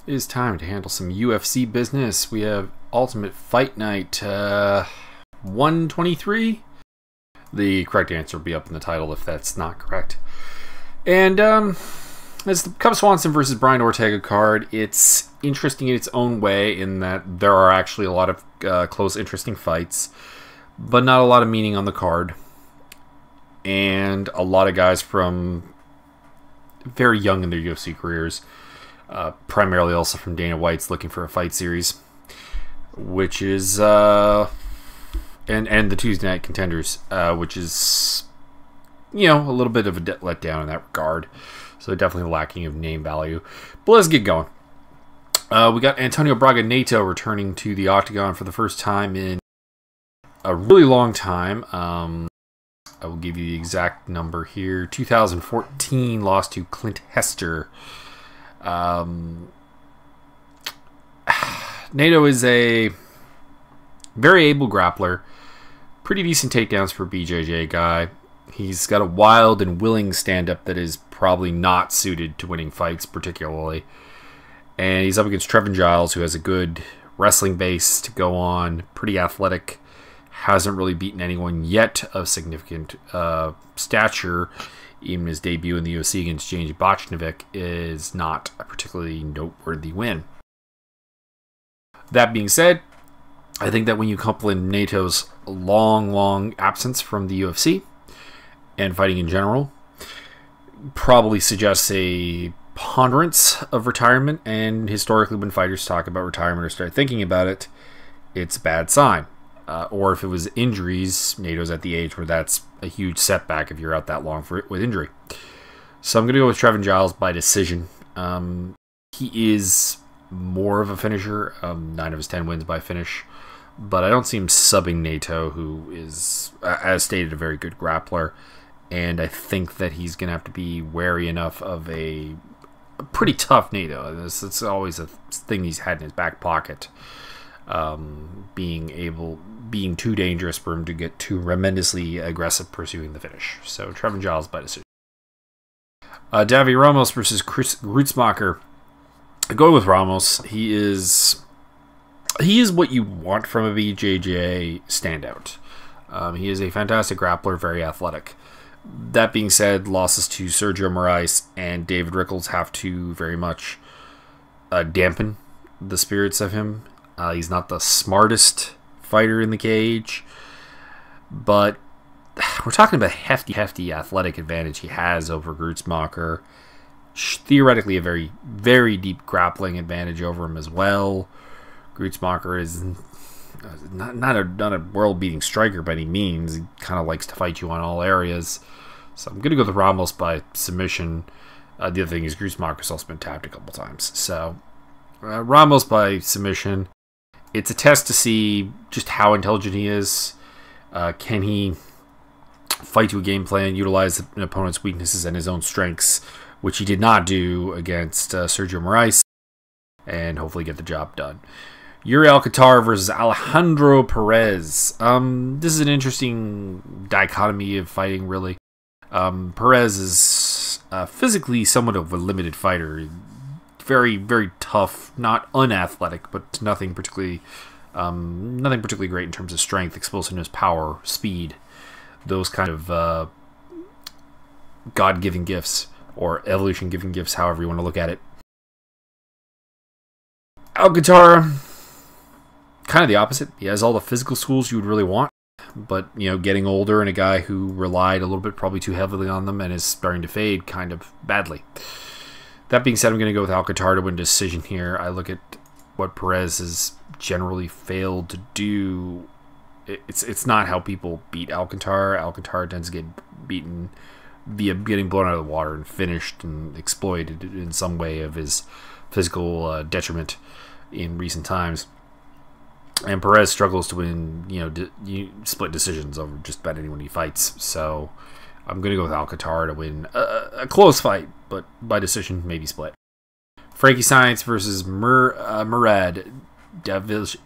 It is time to handle some UFC business. We have Ultimate Fight Night 123. The correct answer will be up in the title if that's not correct. And it's the Cub Swanson versus Brian Ortega card. It's interesting in its own way in that there are actually a lot of close, interesting fights, but not a lot of meaning on the card. And a lot of guys from very young in their UFC careers. Primarily also from Dana White's looking for a fight series, which is and the Tuesday Night Contenders, which is a little bit of a letdown in that regard. So definitely lacking of name value. But let's get going. We got Antonio Braga Neto returning to the Octagon for the first time in a really long time. I will give you the exact number here. 2014 lost to Clint Hester. Neto is a very able grappler. Pretty decent takedowns for a BJJ guy. He's got a wild and willing stand-up that is probably not suited to winning fights particularly. And he's up against Trevin Giles, who has a good wrestling base to go on. Pretty athletic. Hasn't really beaten anyone yet of significant stature. Even his debut in the UFC against James Bochnovic is not a particularly noteworthy win. That being said, I think that when you couple in NATO's long absence from the UFC and fighting in general, probably suggests a ponderance of retirement, and historically when fighters talk about retirement or start thinking about it, it's a bad sign. Or if it was injuries, NATO's at the age where that's a huge setback if you're out that long with injury. So I'm going to go with Trevin Giles by decision. He is more of a finisher. 9 of his 10 wins by finish. But I don't see him subbing Neto, who is, as stated, a very good grappler. And I think that he's going to have to be wary enough of a pretty tough Neto. It's always a thing he's had in his back pocket. Being too dangerous for him to get too tremendously aggressive pursuing the finish. So Trevin Giles by decision. Davi Ramos versus Chris Grutzmacher. I go with Ramos. He is what you want from a BJJ standout. He is a fantastic grappler, very athletic. That being said, losses to Sergio Moraes and David Rickles have to very much dampen the spirits of him. He's not the smartest fighter in the cage, but we're talking about a hefty athletic advantage he has over Grutzmacher. Theoretically, a very, very deep grappling advantage over him as well. Grutzmacher is not a world-beating striker by any means. He kind of likes to fight you on all areas. So I'm going to go with Ramos by submission. The other thing is Grutzmacher's also been tapped a couple times. So Ramos by submission. It's a test to see just how intelligent he is. Can he fight to a game plan, utilize an opponent's weaknesses and his own strengths, which he did not do against Sergio Moraes, and hopefully get the job done. Yuri Alcantara versus Alejandro Perez. This is an interesting dichotomy of fighting, really. Perez is physically somewhat of a limited fighter. Very, very tough, not unathletic, but nothing particularly great in terms of strength, explosiveness, power, speed, those kind of God-given gifts or evolution-given gifts, however you want to look at it. Alcantara, kind of the opposite. He has all the physical tools you would really want, but getting older and a guy who relied a little bit probably too heavily on them and is starting to fade kind of badly. That being said, I'm going to go with Alcantara to win decision here. I look at what Perez has generally failed to do. It's not how people beat Alcantara. Alcantara tends to get beaten via getting blown out of the water and finished and exploited in some way of his physical detriment in recent times. And Perez struggles to win, split decisions over just about anyone he fights. So I'm going to go with Alcantara to win a close fight, but by decision, maybe split. Frankie Saenz versus Murad Daviligi.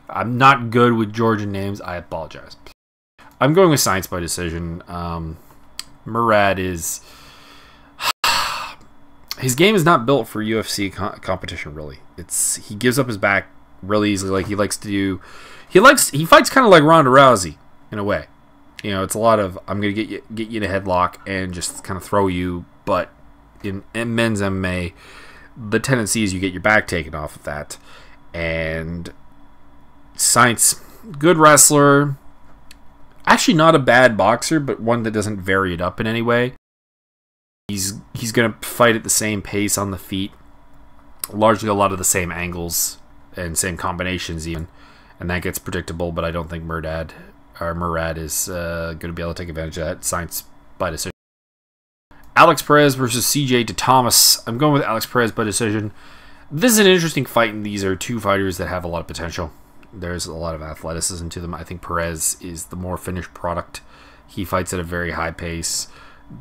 I'm not good with Georgian names. I apologize. I'm going with Saenz by decision. Murad is his game is not built for UFC competition. Really, he gives up his back really easily. Like he likes to do, he fights kind of like Ronda Rousey in a way. You know, it's a lot of I'm gonna get you in a headlock and just kind of throw you. But in men's MMA, the tendency is you get your back taken off of that. And Saenz, good wrestler, actually not a bad boxer, but one that doesn't vary it up in any way. He's going to fight at the same pace on the feet, largely a lot of the same angles and same combinations even, and that gets predictable, but I don't think Murad is going to be able to take advantage of that. Saenz by decision. Alex Perez versus CJ Thomas. I'm going with Alex Perez by decision. This is an interesting fight, and these are two fighters that have a lot of potential. There's a lot of athleticism to them. I think Perez is the more finished product. He fights at a very high pace.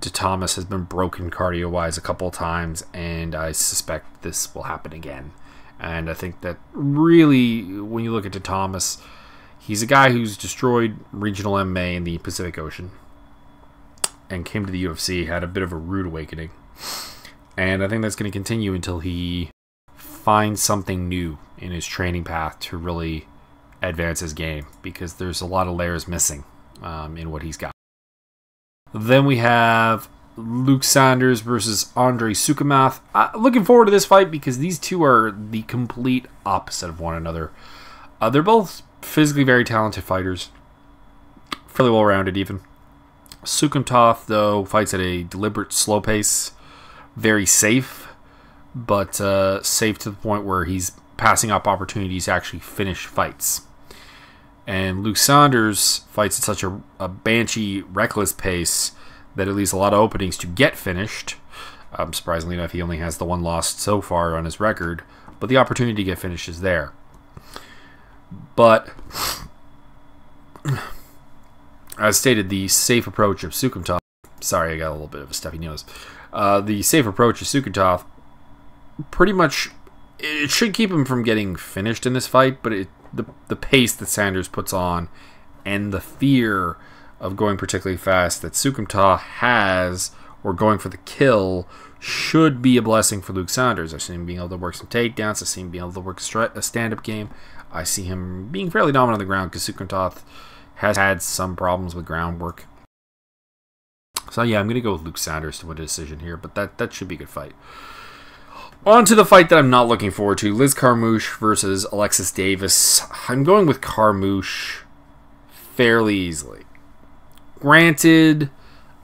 Thomas has been broken cardio-wise a couple of times, and I suspect this will happen again. And I think that really, when you look at Thomas, he's a guy who's destroyed regional MMA in the Pacific Ocean and came to the UFC, had a bit of a rude awakening. And I think that's going to continue until he finds something new in his training path to really advance his game, because there's a lot of layers missing in what he's got. Then we have Luke Sanders versus Andrei Sukumath. Looking forward to this fight because these two are the complete opposite of one another. They're both physically very talented fighters, fairly well-rounded even. Sukumath, though, fights at a deliberate slow pace, very safe, but safe to the point where he's passing up opportunities to actually finish fights. And Luke Sanders fights at such a banshee, reckless pace that it leaves a lot of openings to get finished. Surprisingly enough, he only has the one loss so far on his record, but the opportunity to get finished is there. But, as stated, the safe approach of Sukumath, sorry, I got a little bit of a stuffy nose. The safe approach of Sukumath pretty much, it should keep him from getting finished in this fight, but the pace that Sanders puts on and the fear of going particularly fast that Sukumath has, or going for the kill, should be a blessing for Luke Sanders. I've seen him being able to work some takedowns. I've seen him being able to work a stand-up game. I see him being fairly dominant on the ground because Sukumath has had some problems with groundwork. So yeah, I'm going to go with Luke Sanders to win a decision here, but that should be a good fight. On to the fight that I'm not looking forward to. Liz Carmouche versus Alexis Davis. I'm going with Carmouche fairly easily. Granted,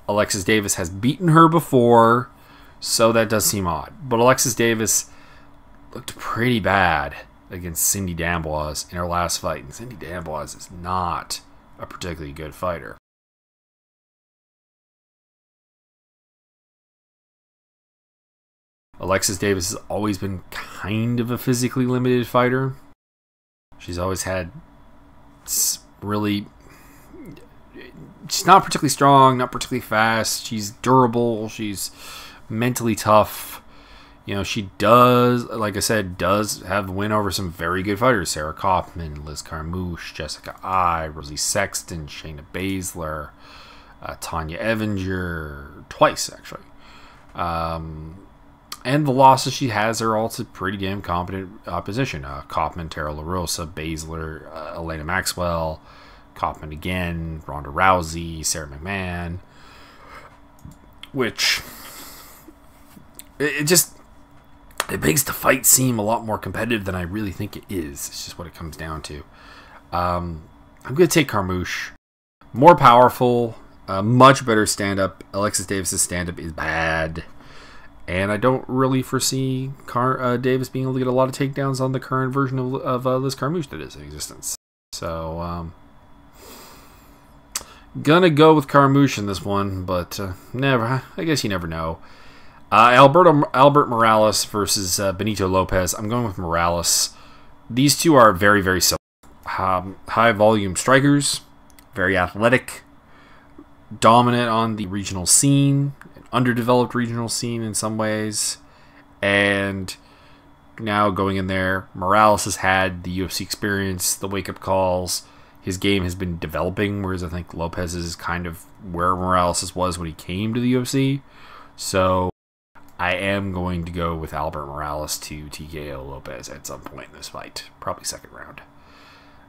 Alexis Davis has beaten her before, so that does seem odd. But Alexis Davis looked pretty bad against Cindy D'Amboise in her last fight. And Cindy D'Amboise is not a particularly good fighter. Alexis Davis has always been kind of a physically limited fighter. She's always had really... She's not particularly strong, not particularly fast. She's durable. She's mentally tough. You know, she does, like I said, does have the win over some very good fighters. Sarah Kaufman, Liz Carmouche, Jessica Ai, Rosie Sexton, Shayna Baszler, Tanya Evinger, twice, actually. And the losses she has are all to pretty damn competent opposition. Kaufman, Tara LaRosa, Baszler, Elena Maxwell, Kaufman again, Ronda Rousey, Sarah McMahon. Which, it makes the fight seem a lot more competitive than I really think it is. It's just what it comes down to. I'm going to take Carmouche. More powerful, much better stand-up. Alexis Davis' stand-up is bad. And I don't really foresee Davis being able to get a lot of takedowns on the current version of Liz Carmouche that is in existence. So, gonna go with Carmouche in this one, but never. I guess you never know. Albert Morales versus Benito Lopez. I'm going with Morales. These two are very, very similar. High-volume strikers, very athletic, dominant on the regional scene, an underdeveloped regional scene in some ways, and now going in there, Morales has had the UFC experience, the wake-up calls. His game has been developing, whereas I think Lopez is kind of where Morales was when he came to the UFC. So I am going to go with Albert Morales to TKO Lopez at some point in this fight. Probably second round.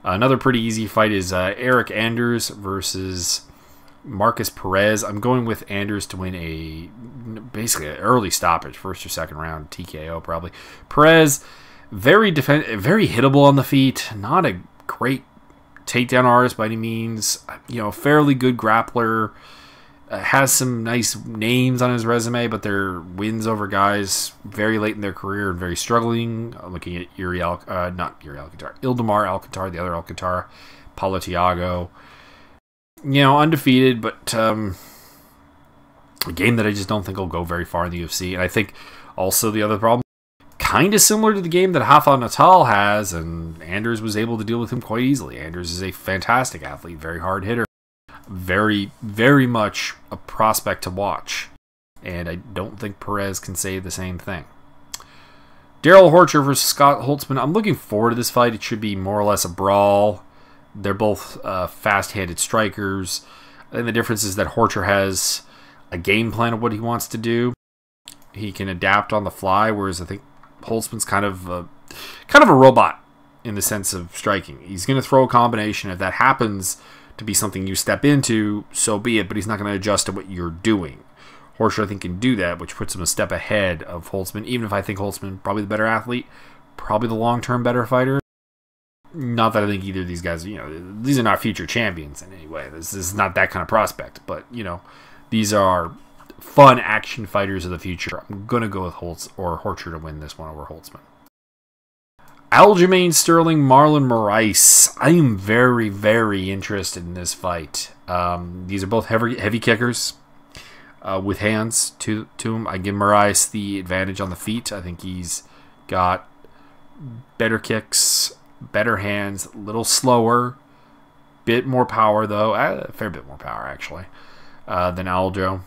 Another pretty easy fight is Eric Anders versus Marcus Perez. I'm going with Anders to win basically an early stoppage, first or second round, TKO probably. Perez, very hittable on the feet. Not a great takedown artist by any means. Fairly good grappler. Has some nice names on his resume, but they're wins over guys very late in their career and very struggling. I'm looking at Ildemar Alcantara, the other Alcantara, Paulo Thiago. Undefeated, but a game that I just don't think will go very far in the UFC. And I think also the other problem, kind of similar to the game that Rafa Natal has, and Anders was able to deal with him quite easily. Anders is a fantastic athlete, very hard hitter. Very, very much a prospect to watch. And I don't think Perez can say the same thing. Daryl Horcher versus Scott Holtzman. I'm looking forward to this fight. It should be more or less a brawl. They're both fast-handed strikers. I think the difference is that Horcher has a game plan of what he wants to do. He can adapt on the fly, whereas I think Holtzman's kind of a robot in the sense of striking. He's going to throw a combination. If that happens to be something you step into, so be it, but he's not going to adjust to what you're doing. Horcher, I think, can do that, which puts him a step ahead of Holtzman, even if I think Holtzman probably the better athlete, probably the long-term better fighter. Not that I think either of these guys, these are not future champions in any way. This is not that kind of prospect, but, these are fun action fighters of the future. I'm going to go with Horcher to win this one over Holtzman. Ajamain Sterling, Marlon Moraes. I am very, very interested in this fight. These are both heavy kickers with hands to him. I give Moraes the advantage on the feet. I think he's got better kicks, better hands, a little slower, bit more power though, a fair bit more power actually, than Aljo.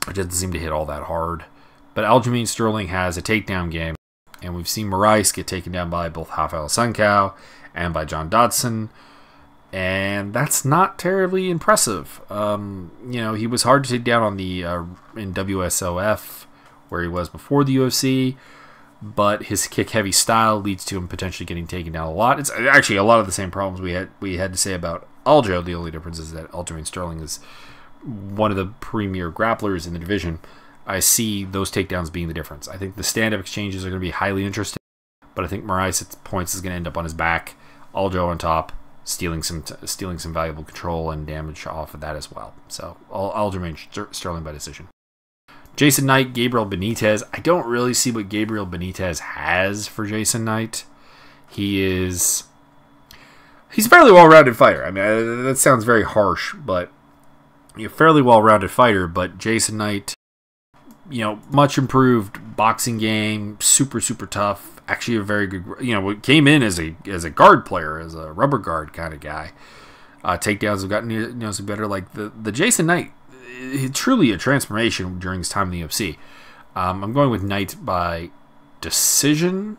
It doesn't seem to hit all that hard. But Ajamain Sterling has a takedown game. And we've seen Moraes get taken down by both Rafael Sankow and by John Dodson. And that's not terribly impressive. He was hard to take down on the in WSOF, where he was before the UFC. But his kick-heavy style leads to him potentially getting taken down a lot. It's actually a lot of the same problems we had to say about Aljo. The only difference is that Ajamain Sterling is one of the premier grapplers in the division. I see those takedowns being the difference. I think the stand-up exchanges are going to be highly interesting, but I think Moraes at points is going to end up on his back, Aljo on top, stealing some valuable control and damage off of that as well. So Ajamain Sterling by decision. Jason Knight, Gabriel Benitez. I don't really see what Gabriel Benitez has for Jason Knight. He's a fairly well-rounded fighter. I mean, that sounds very harsh, but a fairly well-rounded fighter. But Jason Knight, much improved boxing game, super, super tough. Actually, a very good, came in as a guard player, as a rubber guard kind of guy. Takedowns have gotten some better. Like the Jason Knight, truly a transformation during his time in the UFC. I'm going with Knight by decision,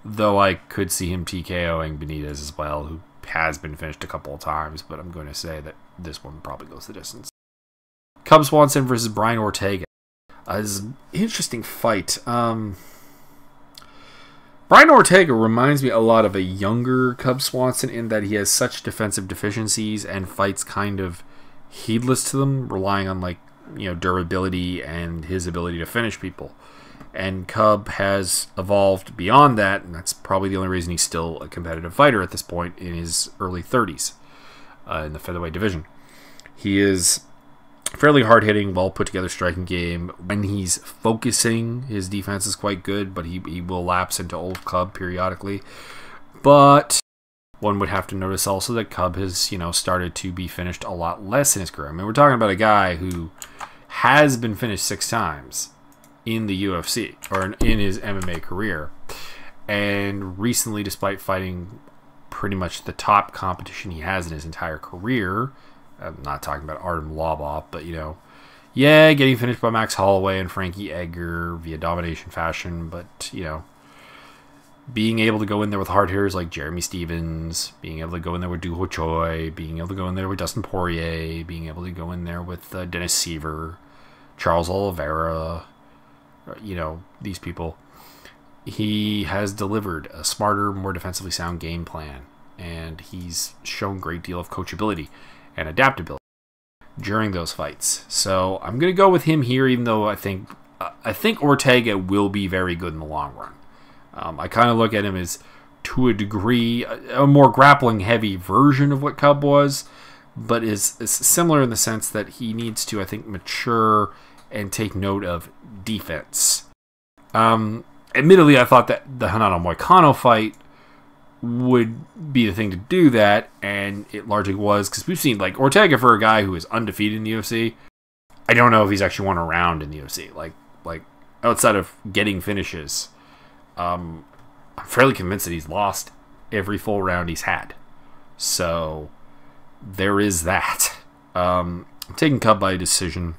though I could see him TKOing Benitez as well, who has been finished a couple of times. But I'm going to say that this one probably goes the distance. Cub Swanson versus Brian Ortega. It's an interesting fight. Brian Ortega reminds me a lot of a younger Cub Swanson in that he has such defensive deficiencies and fights kind of heedless to them, relying on durability and his ability to finish people. And Cub has evolved beyond that, and that's probably the only reason he's still a competitive fighter at this point in his early 30s in the featherweight division. He is fairly hard-hitting, well-put-together striking game. When he's focusing, his defense is quite good, but he will lapse into old Cub periodically. But one would have to notice also that Cub has, started to be finished a lot less in his career. I mean, we're talking about a guy who has been finished 6 times in the UFC, or in his MMA career. And recently, despite fighting pretty much the top competition he has in his entire career, I'm not talking about Artem Lobov, but, getting finished by Max Holloway and Frankie Edgar via domination fashion, but, being able to go in there with hard hitters like Jeremy Stevens, being able to go in there with Du Ho Choi, being able to go in there with Dustin Poirier, being able to go in there with Dennis Seaver, Charles Oliveira, these people. He has delivered a smarter, more defensively sound game plan, and he's shown a great deal of coachability and adaptability during those fights. So I'm going to go with him here, even though I think Ortega will be very good in the long run. I kind of look at him as, to a degree, a more grappling-heavy version of what Cub was, but is similar in the sense that he needs to, I think, mature and take note of defense. Admittedly, I thought that the Renato Moicano fight would be the thing to do that, and it largely was, because we've seen, like, Ortega, for a guy who is undefeated in the UFC, I don't know if he's actually won a round in the UFC, like outside of getting finishes. I'm fairly convinced that he's lost every full round he's had. So there is that. I'm taking Cub by decision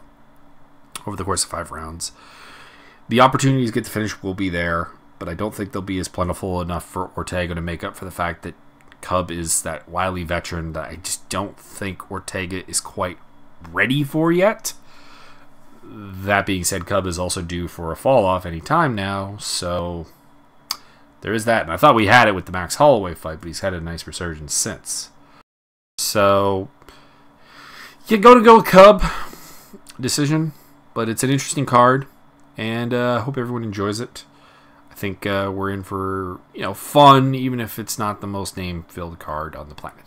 over the course of 5 rounds. The opportunities to get the finish will be there, but I don't think they'll be as plentiful enough for Ortega to make up for the fact that Cub is that wily veteran that I just don't think Ortega is quite ready for yet. That being said, Cub is also due for a fall-off any time now, so there is that. And I thought we had it with the Max Holloway fight, but he's had a nice resurgence since. So, you go with Cub decision, but it's an interesting card, and I hope everyone enjoys it. I think we're in for fun, even if it's not the most name-filled card on the planet.